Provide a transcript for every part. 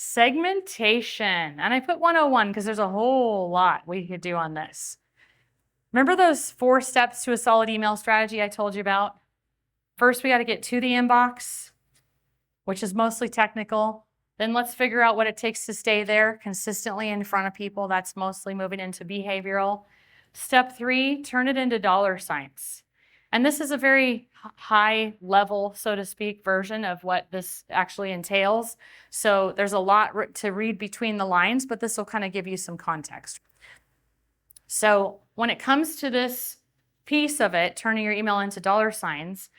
Segmentation. And I put 101 because there's a whole lot we could do on this. Remember those 4 steps to a solid email strategy I told you about? First, we got to get to the inbox, which is mostly technical. Then let's figure out what it takes to stay there consistently in front of people. That's mostly moving into behavioral. Step 3, turn it into dollar signs. And this is a very high level, so to speak, version of what this actually entails. So there's a lot to read between the lines, but this will kind of give you some context. So when it comes to this piece of it, turning your email into dollar signs,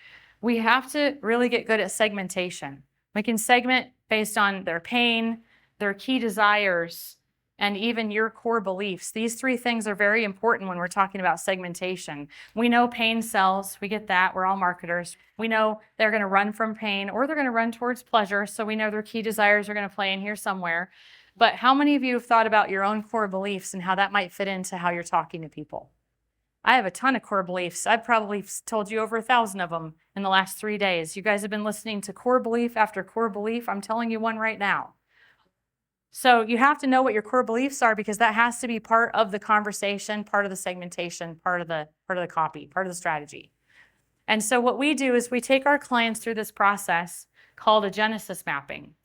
we have to really get good at segmentation. We can segment based on their pain, their key desires, and even your core beliefs. These 3 things are very important when we're talking about segmentation. We know pain sells. We get that. We're all marketers. We know they're going to run from pain or they're going to run towards pleasure. So we know their key desires are going to play in here somewhere. But how many of you have thought about your own core beliefs and how that might fit into how you're talking to people? I have a ton of core beliefs. I've probably told you over 1,000 of them in the last 3 days. You guys have been listening to core belief after core belief. I'm telling you one right now. So you have to know what your core beliefs are because that has to be part of the conversation, part of the segmentation, part of the copy, part of the strategy. And so what we do is we take our clients through this process called a Genesis mapping.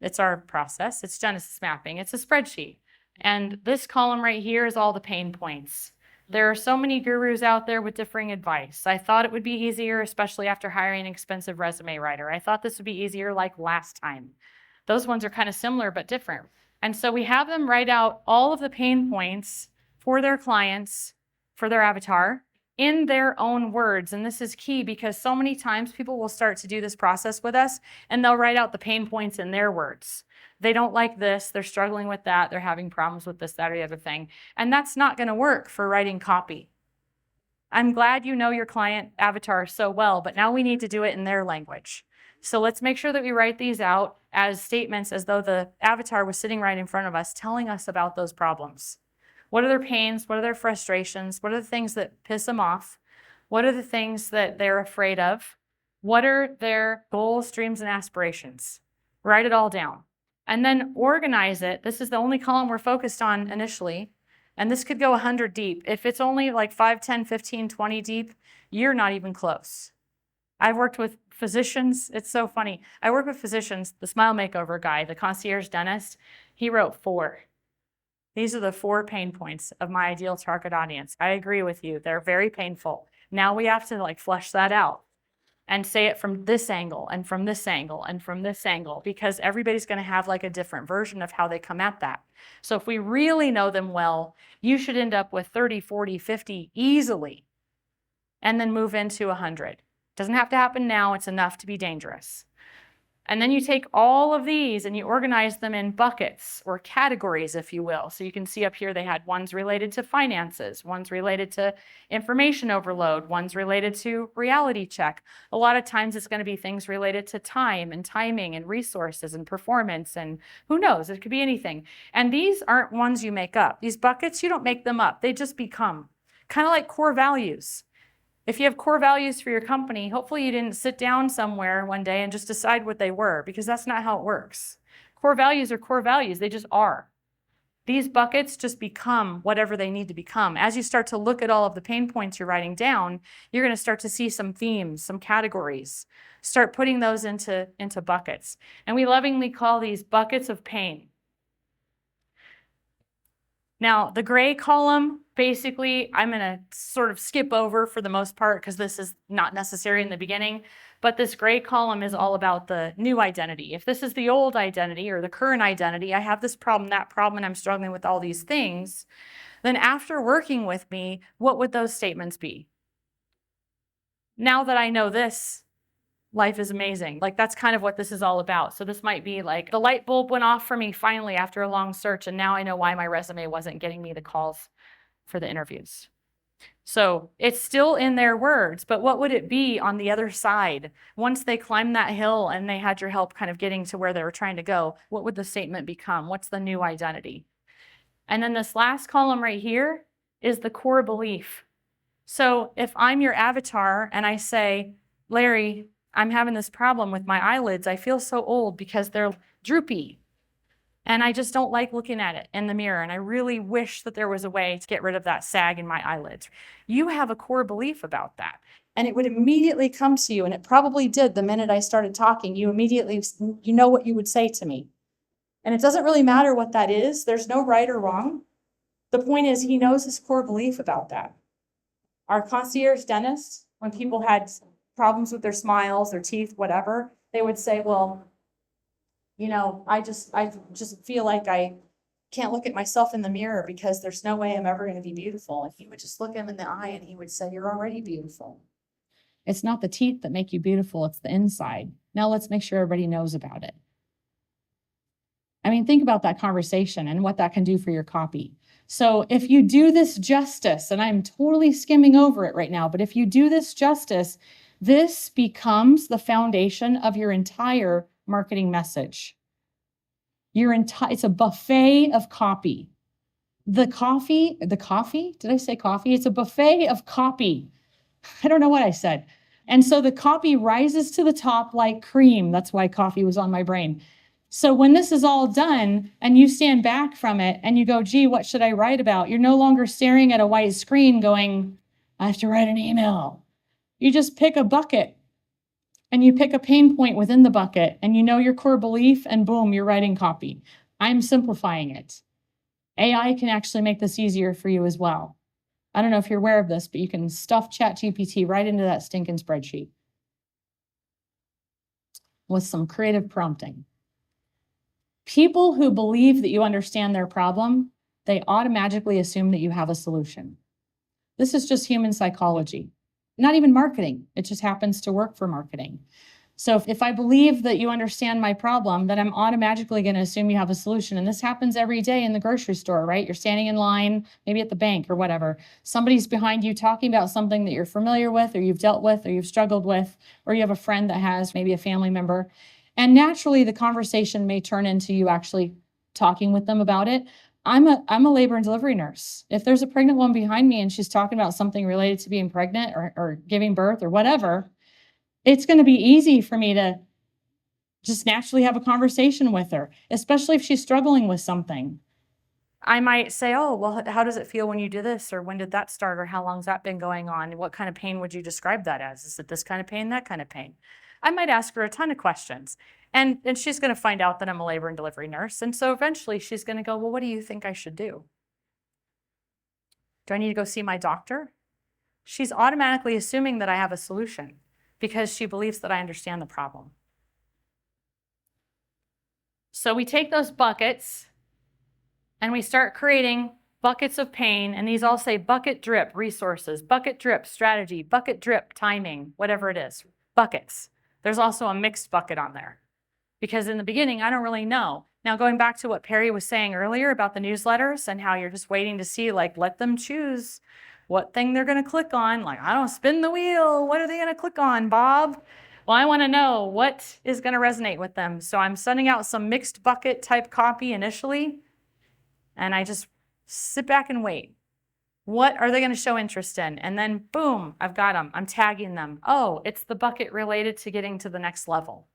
It's our process. It's Genesis mapping. It's a spreadsheet. And this column right here is all the pain points. There are so many gurus out there with differing advice. I thought it would be easier, especially after hiring an expensive resume writer. I thought this would be easier like last time. Those ones are kind of similar but different. And so we have them write out all of the pain points for their clients, for their avatar, in their own words. And this is key because so many times people will start to do this process with us and they'll write out the pain points in their words. They don't like this, they're struggling with that, they're having problems with this, that, or the other thing. And that's not going to work for writing copy. I'm glad you know your client avatar so well, but now we need to do it in their language. So let's make sure that we write these out as statements as though the avatar was sitting right in front of us, telling us about those problems. What are their pains? What are their frustrations? What are the things that piss them off? What are the things that they're afraid of? What are their goals, dreams, and aspirations? Write it all down. And then organize it. This is the only column we're focused on initially. And this could go 100 deep. If it's only like 5, 10, 15, 20 deep, you're not even close. I've worked with physicians. It's so funny. I work with physicians. The Smile Makeover guy, the concierge dentist, he wrote 4. These are the 4 pain points of my ideal target audience. I agree with you. They're very painful. Now we have to flesh that out and say it from this angle and from this angle and from this angle, because everybody's going to have a different version of how they come at that. So if we really know them well, you should end up with 30, 40, 50 easily, and then move into 100. Doesn't have to happen now. It's enough to be dangerous. And then you take all of these and you organize them in buckets or categories, if you will. So you can see up here they had ones related to finances, ones related to information overload, ones related to reality check. A lot of times it's going to be things related to time and timing and resources and performance, and who knows, it could be anything. And these aren't ones you make up. These buckets, you don't make them up. They just become kind of like core values. If you have core values for your company, hopefully you didn't sit down somewhere one day and just decide what they were, because that's not how it works. Core values are core values. They just are. These buckets just become whatever they need to become. As you start to look at all of the pain points you're writing down, you're going to start to see some themes, some categories. Start putting those into buckets. And we lovingly call these buckets of pain. Now, the gray column, basically, I'm going to sort of skip over for the most part because this is not necessary in the beginning. But this gray column is all about the new identity. If this is the old identity or the current identity, I have this problem, that problem, and I'm struggling with all these things, then after working with me, what would those statements be? Now that I know this, life is amazing. That's kind of what this is all about. So this might be the light bulb went off for me finally after a long search, and now I know why my resume wasn't getting me the calls for the interviews. So it's still in their words, but what would it be on the other side? Once they climbed that hill and they had your help kind of getting to where they were trying to go, what would the statement become? What's the new identity? And then this last column right here is the core belief. So if I'm your avatar and I say, Larry, I'm having this problem with my eyelids. I feel so old because they're droopy. And I just don't like looking at it in the mirror. And I really wish that there was a way to get rid of that sag in my eyelids. You have a core belief about that. And it would immediately come to you. And it probably did the minute I started talking. You immediately, you know what you would say to me. And it doesn't really matter what that is. There's no right or wrong. The point is, he knows his core belief about that. Our concierge dentist, when people had problems with their smiles, their teeth, whatever, they would say, well, you know, I just feel like I can't look at myself in the mirror because there's no way I'm ever going to be beautiful. And he would just look him in the eye and he would say, you're already beautiful. It's not the teeth that make you beautiful, it's the inside. Now let's make sure everybody knows about it. I mean, think about that conversation and what that can do for your copy. So if you do this justice, and I'm totally skimming over it right now, but if you do this justice, this becomes the foundation of your entire marketing message. It's a buffet of copy. The coffee, did I say coffee? It's a buffet of copy. I don't know what I said. And so the copy rises to the top like cream. That's why coffee was on my brain. So when this is all done and you stand back from it and you go, gee, what should I write about? You're no longer staring at a white screen going, I have to write an email. You just pick a bucket and you pick a pain point within the bucket and you know your core belief and boom, you're writing copy. I'm simplifying it. AI can actually make this easier for you as well. I don't know if you're aware of this, but you can stuff ChatGPT right into that stinking spreadsheet with some creative prompting. People who believe that you understand their problem, they automatically assume that you have a solution. This is just human psychology, not even marketing. It just happens to work for marketing. So if I believe that you understand my problem, then I'm automatically going to assume you have a solution. And this happens every day in the grocery store, right? You're standing in line, maybe at the bank or whatever. Somebody's behind you talking about something that you're familiar with, or you've dealt with, or you've struggled with, or you have a friend that has, maybe a family member. And naturally, the conversation may turn into you actually talking with them about it. I'm a labor and delivery nurse. If there's a pregnant woman behind me and she's talking about something related to being pregnant or giving birth or whatever, it's going to be easy for me to just naturally have a conversation with her, especially if she's struggling with something. I might say, oh, well, how does it feel when you do this? Or when did that start? Or how long's that been going on? What kind of pain would you describe that as? Is it this kind of pain, that kind of pain? I might ask her a ton of questions. And she's going to find out that I'm a labor and delivery nurse. And so eventually she's going to go, well, what do you think I should do? Do I need to go see my doctor? She's automatically assuming that I have a solution because she believes that I understand the problem. So we take those buckets and we start creating buckets of pain. And these all say bucket drip resources, bucket drip strategy, bucket drip timing, whatever it is, buckets. There's also a mixed bucket on there because in the beginning, I don't really know. Now, going back to what Perry was saying earlier about the newsletters and how you're just waiting to see, like, let them choose what thing they're going to click on. Like, I don't spin the wheel. What are they going to click on, Bob? Well, I want to know what is going to resonate with them. So I'm sending out some mixed bucket type copy initially, and I just sit back and wait. What are they going to show interest in? And then boom, I've got them. I'm tagging them. Oh, it's the bucket related to getting to the next level.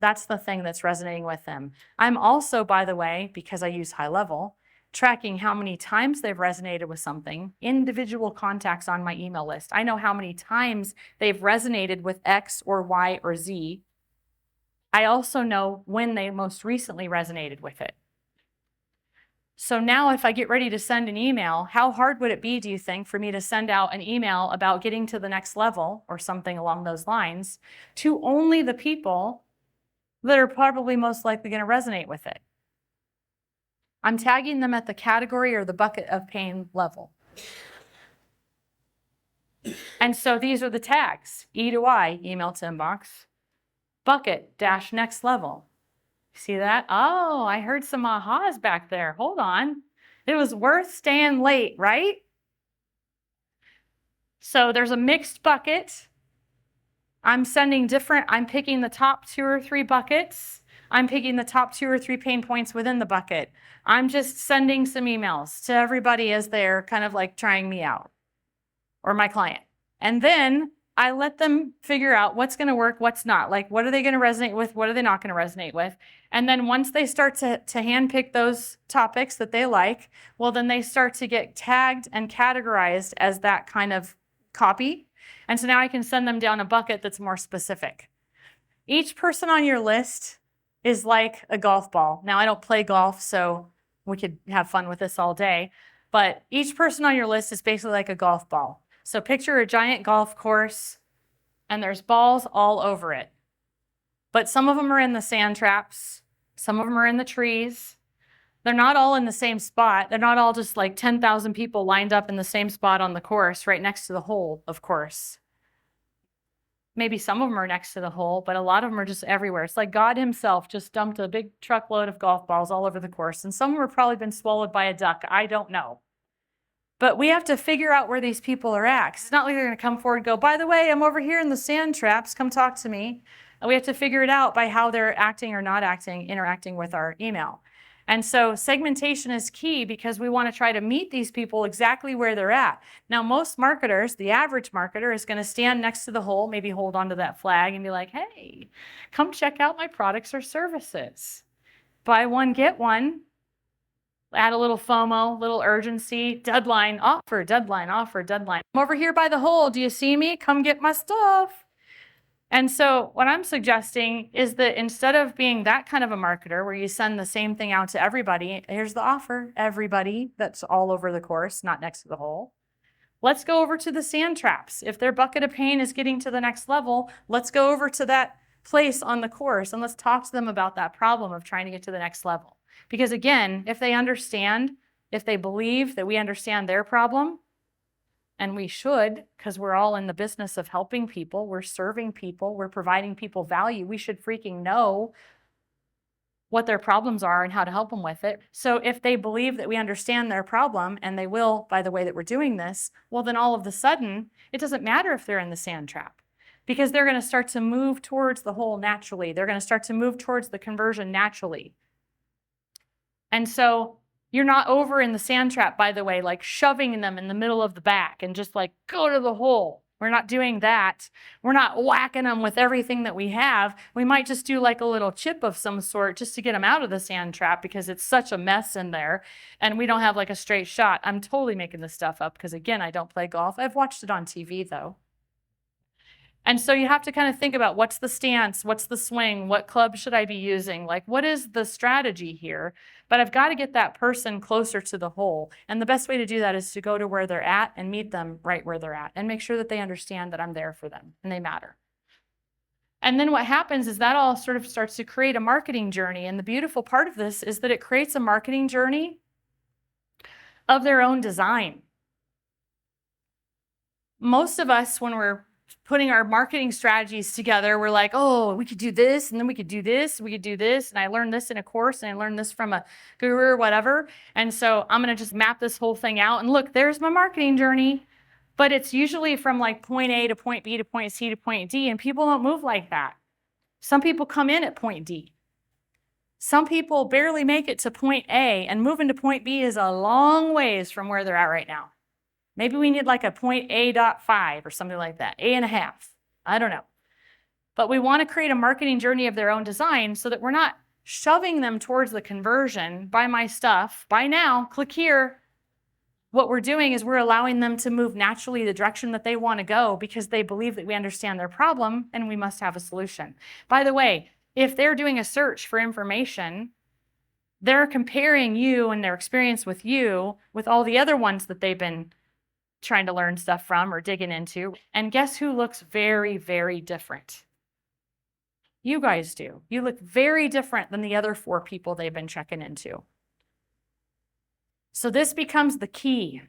That's the thing that's resonating with them. I'm also, by the way, because I use high level, tracking how many times they've resonated with something, individual contacts on my email list. I know how many times they've resonated with X or Y or Z. I also know when they most recently resonated with it. So now if I get ready to send an email, how hard would it be, do you think, for me to send out an email about getting to the next level or something along those lines to only the people that are probably most likely going to resonate with it? I'm tagging them at the category or the bucket of pain level. And so these are the tags: E2I, email to inbox, bucket dash next level. See that? Oh, I heard some ahas back there. Hold on. It was worth staying late, right? So there's a mixed bucket. I'm picking the top 2 or 3 buckets. I'm picking the top 2 or 3 pain points within the bucket. I'm just sending some emails to everybody as they're kind of like trying me out or my client. And then I let them figure out what's going to work, what's not. Like, what are they going to resonate with? What are they not going to resonate with? And then once they start to handpick those topics that they like, well, then they start to get tagged and categorized as that kind of copy. And so now I can send them down a bucket that's more specific. Each person on your list is like a golf ball. Now, I don't play golf, so we could have fun with this all day. But each person on your list is basically like a golf ball. So picture a giant golf course, and there's balls all over it. But some of them are in the sand traps. Some of them are in the trees. They're not all in the same spot. They're not all just like 10,000 people lined up in the same spot on the course, right next to the hole, of course. Maybe some of them are next to the hole, but a lot of them are just everywhere. It's like God himself just dumped a big truckload of golf balls all over the course. And some of them have probably been swallowed by a duck. I don't know. But we have to figure out where these people are at. It's not like they're going to come forward and go, by the way, I'm over here in the sand traps. Come talk to me. And we have to figure it out by how they're acting or not acting, interacting with our email. And so segmentation is key because we want to try to meet these people exactly where they're at. Now, most marketers, the average marketer, is going to stand next to the hole, maybe hold onto that flag and be like, hey, come check out my products or services. Buy one, get one. Add a little FOMO, little urgency, deadline, offer, deadline, offer, deadline. I'm over here by the hole. Do you see me? Come get my stuff. And so what I'm suggesting is that instead of being that kind of a marketer where you send the same thing out to everybody, here's the offer, everybody that's all over the course, not next to the hole. Let's go over to the sand traps. If their bucket of pain is getting to the next level, let's go over to that place on the course and let's talk to them about that problem of trying to get to the next level. Because again, if they understand, if they believe that we understand their problem, and we should, because we're all in the business of helping people, we're serving people, we're providing people value, we should freaking know what their problems are and how to help them with it. So if they believe that we understand their problem, and they will by the way that we're doing this, well then all of a sudden, it doesn't matter if they're in the sand trap, because they're going to start to move towards the hole naturally. They're going to start to move towards the conversion naturally. And so you're not over in the sand trap, by the way, like shoving them in the middle of the back and just like, go to the hole. We're not doing that. We're not whacking them with everything that we have. We might just do like a little chip of some sort just to get them out of the sand trap because it's such a mess in there and we don't have like a straight shot. I'm totally making this stuff up because again, I don't play golf. I've watched it on TV though. And so you have to kind of think about what's the stance, what's the swing, what club should I be using? Like, what is the strategy here? But I've got to get that person closer to the hole. And the best way to do that is to go to where they're at and meet them right where they're at and make sure that they understand that I'm there for them and they matter. And then what happens is that all sort of starts to create a marketing journey. And the beautiful part of this is that it creates a marketing journey of their own design. Most of us, when we're putting our marketing strategies together, we're like, oh, we could do this, and then we could do this, we could do this, and I learned this in a course, and I learned this from a guru or whatever, and so I'm going to just map this whole thing out, and look, there's my marketing journey, but it's usually from like point A to point B to point C to point D, and people don't move like that. Some people come in at point D. Some people barely make it to point A, and moving to point B is a long ways from where they're at right now. Maybe we need like a point A.5 or something like that, A.5. I don't know. But we want to create a marketing journey of their own design so that we're not shoving them towards the conversion, buy my stuff, buy now, click here. What we're doing is we're allowing them to move naturally the direction that they want to go because they believe that we understand their problem and we must have a solution. By the way, if they're doing a search for information, they're comparing you and their experience with you with all the other ones that they've been trying to learn stuff from or digging into. And guess who looks very, very different? You guys do. You look very different than the other 4 people they've been checking into. So this becomes the key,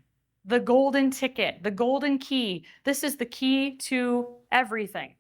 the golden ticket, the golden key. This is the key to everything.